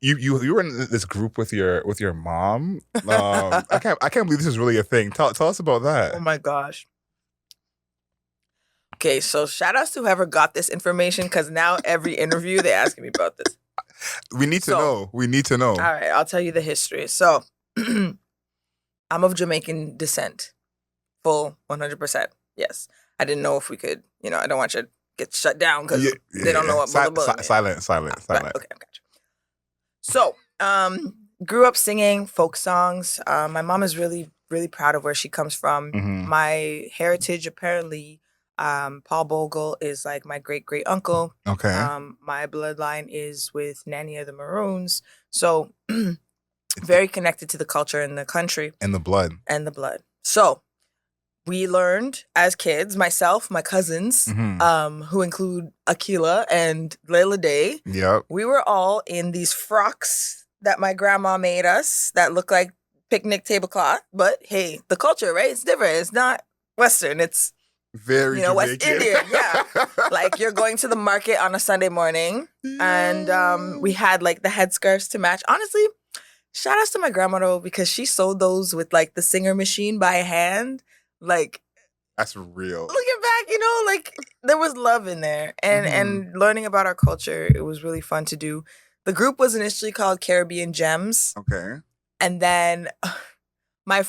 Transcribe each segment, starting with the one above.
you were in this group with your mom. I can't believe this is really a thing. Tell us about that. Oh my gosh. Okay, so shout outs to whoever got this information because now every interview they're asking me about this. We need to know. We need to know. All right, I'll tell you the history. So I'm of Jamaican descent. Full 100%. Yes. I didn't know if we could, I don't want you to get shut down because they don't know what bullet means. Silent. Right, okay, I got you. So, grew up singing folk songs. My mom is really, really proud of where she comes from. Mm-hmm. My heritage, apparently, Paul Bogle is like my great great uncle. Okay. My bloodline is with Nanny of the Maroons. So, very connected to the culture and the country. And the blood. So, we learned as kids, myself, my cousins, who include Akila and Layla Day. Yep. We were all in these frocks that my grandma made us that look like picnic tablecloth. But hey, the culture, right? It's different. It's not Western. It's very West Indian. Yeah. Like you're going to the market on a Sunday morning, and we had like the headscarves to match. Honestly, shout outs to my grandma though, because she sewed those with like the singer machine by hand. Like, that's real. Looking back, like there was love in there, and learning about our culture, it was really fun to do. The group was initially called Caribbean Gems. Okay. And then my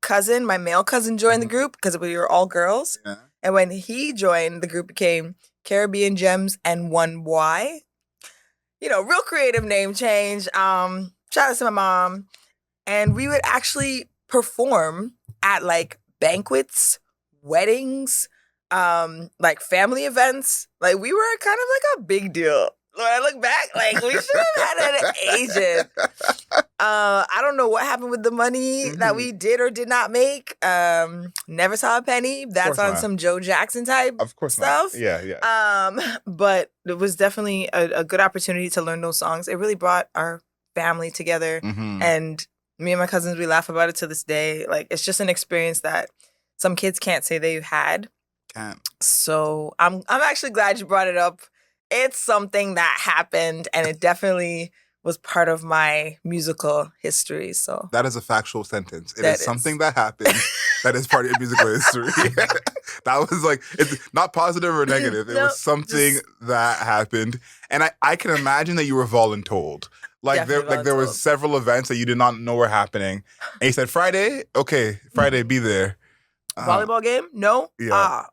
cousin, my male cousin, joined the group because we were all girls. Yeah. And when he joined, the group became Caribbean Gems and 1Y. Real creative name change. Shout out to my mom. And we would actually perform at like banquets, weddings, like family events. Like we were kind of like a big deal. When I look back, like we should have had an agent. I don't know what happened with the money that we did or did not make. Never saw a penny. That's on some Joe Jackson type stuff. Not. Yeah. But it was definitely a good opportunity to learn those songs. It really brought our family together, and me and my cousins, we laugh about it to this day. Like, it's just an experience that some kids can't say they've had. Can't. So I'm actually glad you brought it up. It's something that happened, and it definitely was part of my musical history. So that is a factual sentence. It is something that happened that is part of your musical history. That was like, it's not positive or negative. It was something that happened. And I can imagine that you were voluntold. Like there was several events that you did not know were happening. And you said, Friday? Okay, Friday, be there. Volleyball game? No? Yeah.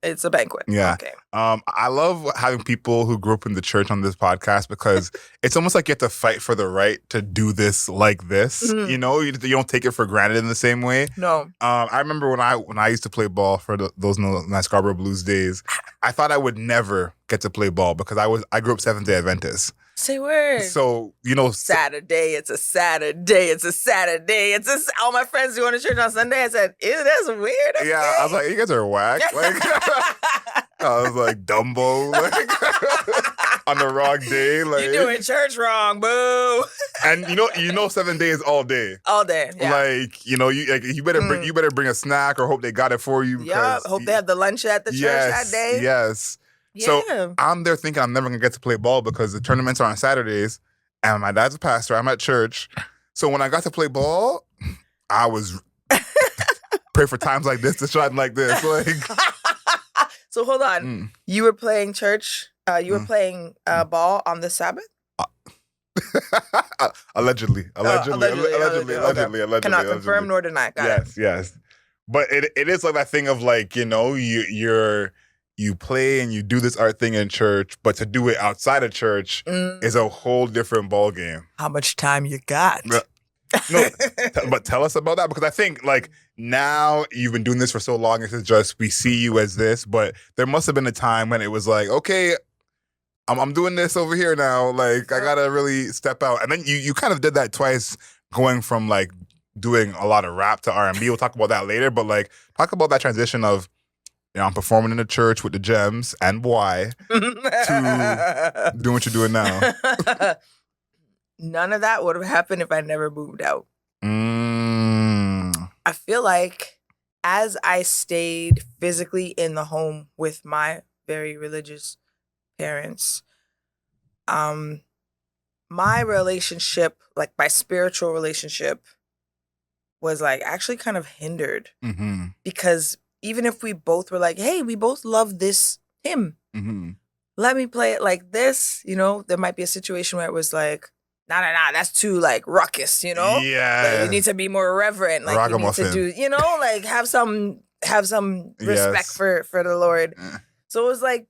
It's a banquet. Yeah. Okay. I love having people who grew up in the church on this podcast because it's almost like you have to fight for the right to do this like this. You don't take it for granted in the same way. No. I remember when I used to play ball for those my Scarborough Blues days, I thought I would never get to play ball because I grew up Seventh-day Adventist. Say word. So, Saturday, it's a Saturday, it's a Saturday. All my friends going to church on Sunday. I said, ew, that's weird. Okay. Yeah, I was like, you guys are whack. Like, I was like, Dumbo, like, on the wrong day. Like, you're doing church wrong, boo. And 7 days all day. All day, yeah. Like, you better bring a snack or hope they got it for you. Yeah, hope they have the lunch at the church that day. Yes. Yeah. So I'm there thinking I'm never going to get to play ball because the tournaments are on Saturdays and my dad's a pastor. I'm at church. So when I got to play ball, I was pray for times like this to shine like this. Like, so hold on. You were playing church. You were playing ball on the Sabbath? Allegedly. Cannot confirm nor deny. Got it. Yes. But it is like that thing of like, you play and you do this art thing in church, but to do it outside of church is a whole different ball game. How much time you got? No, but tell us about that, because I think like now you've been doing this for so long, it's just we see you as this, but there must have been a time when it was like, okay, I'm doing this over here now. Like I gotta really step out. And then you kind of did that twice, going from like doing a lot of rap to R&B. We'll talk about that later, but like talk about that transition of, I'm performing in the church with the Gems and why to doing what you're doing now. None of that would have happened if I never moved out. I feel like as I stayed physically in the home with my very religious parents, my relationship, like my spiritual relationship, was like actually kind of hindered because even if we both were like, hey, we both love this hymn, let me play it like this, you know, there might be a situation where it was like, nah, that's too like ruckus, you know? Yeah. Like, you need to be more reverent. Like you need to do, you know, like have some respect for the Lord. So it was like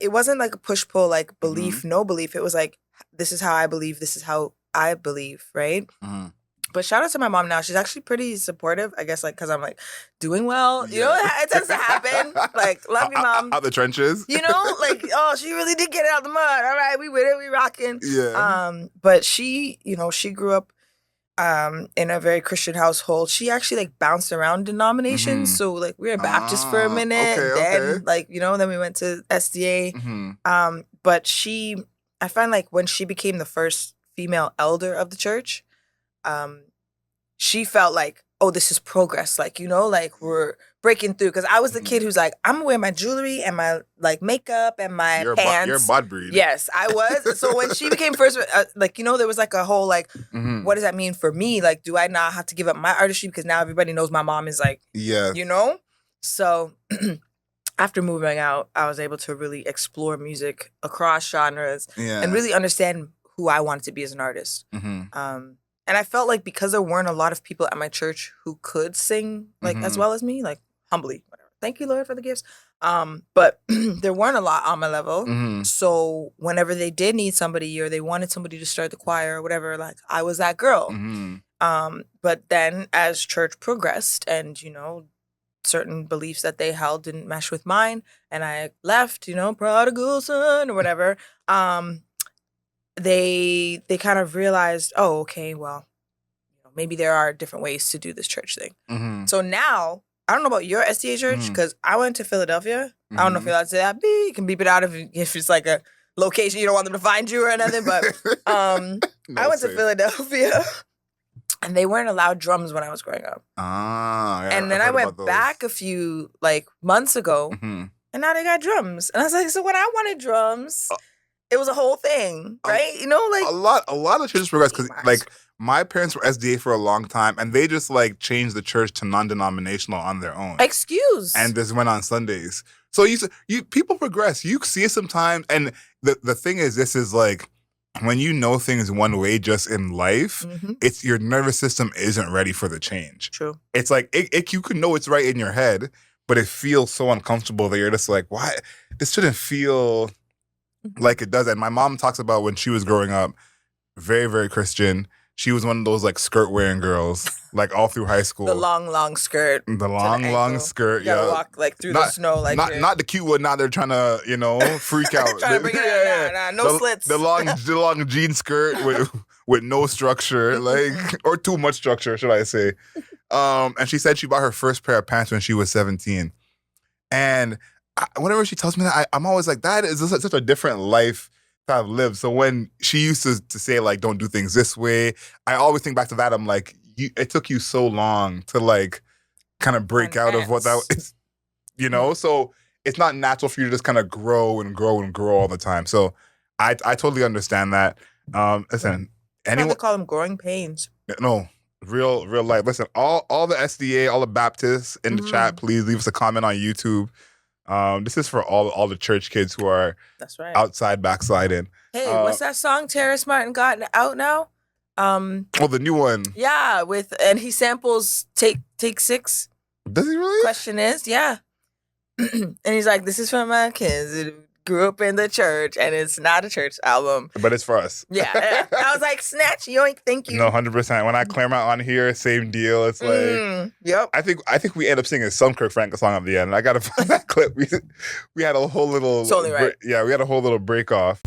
it wasn't like a push-pull, like belief, no belief. It was like, this is how I believe, this is how I believe, right? But shout out to my mom now. She's actually pretty supportive, I guess, like, because I'm like doing well. You know, it tends to happen. Like, love you, mom. Out the trenches. You know, like, oh, she really did get it out the mud. All right, we with it, we rocking. Yeah. But she, you know, she grew up in a very Christian household. She actually like bounced around denominations. So like we were Baptist for a minute, then like, you know, then we went to SDA. But I find like when she became the first female elder of the church, she felt like, oh, this is progress. Like, you know, like we're breaking through. Because I was the kid who's like, I'm gonna wear my jewelry and my like makeup and my pants. You're a bod breed. Yes, I was. So when she became first, like, you know, there was like a whole like, what does that mean for me? Like, do I not have to give up my artistry because now everybody knows my mom is like, you know? So after moving out, I was able to really explore music across genres and really understand who I wanted to be as an artist. And I felt like because there weren't a lot of people at my church who could sing like as well as me, like humbly, whatever. Thank you, Lord, for the gifts. But there weren't a lot on my level. So whenever they did need somebody or they wanted somebody to start the choir or whatever, like I was that girl. But then as church progressed and, you know, certain beliefs that they held didn't mesh with mine and I left, you know, prodigal son or whatever, they kind of realized, oh, okay, well, you know, maybe there are different ways to do this church thing. So now, I don't know about your SDA church, because I went to Philadelphia. I don't know if you're allowed to say that. You can beep it out if it's like a location you don't want them to find you or anything. But I went to Philadelphia, and they weren't allowed drums when I was growing up. And then I went back a few like months ago, and now they got drums. And I was like, so when I wanted drums, it was a whole thing, right? You know, like a lot of churches progress because like my parents were SDA for a long time, and they just like changed the church to non-denominational on their own. Excuse. And this went on Sundays. So you people progress. You see it sometimes, and the thing is, this is like when you know things one way just in life, it's your nervous system isn't ready for the change. True. It's like you can know it's right in your head, but it feels so uncomfortable that you're just like, why? This shouldn't feel like it does. And my mom talks about when she was growing up, very, very Christian. She was one of those like skirt wearing girls, like all through high school. The long skirt. The long skirt. You gotta walk like through the snow, like not the cute one. Now they're trying to, you know, freak out. Trying to bring it out. No slits. The long jean skirt with no structure, like or too much structure, should I say? And she said she bought her first pair of pants when she was 17, and whenever she tells me that, I'm always like, that is such a different life that I've lived. So when she used to say, like, don't do things this way, I always think back to that. I'm like, it took you so long to, like, kind of break out of what that is, you know? So it's not natural for you to just kind of grow and grow and grow all the time. So I totally understand that. Listen, anyone... They call them growing pains. No, real life. Listen, all the SDA, all the Baptists in the chat, please leave us a comment on YouTube. This is for all the church kids who are outside backsliding. Hey, what's that song Terrace Martin got out now? The new one. Yeah, and he samples Take 6. Does he really? Question is, yeah. And he's like, this is for my kids who grew up in the church, and it's not a church album. But it's for us. Yeah. I was like, snatch, yoink, thank you. No, 100%. When I clear my on here, same deal. It's like, yep. I think we end up singing some Kirk Franklin song at the end. I got to find that clip. We had a whole little... Totally right. We had a whole little break off.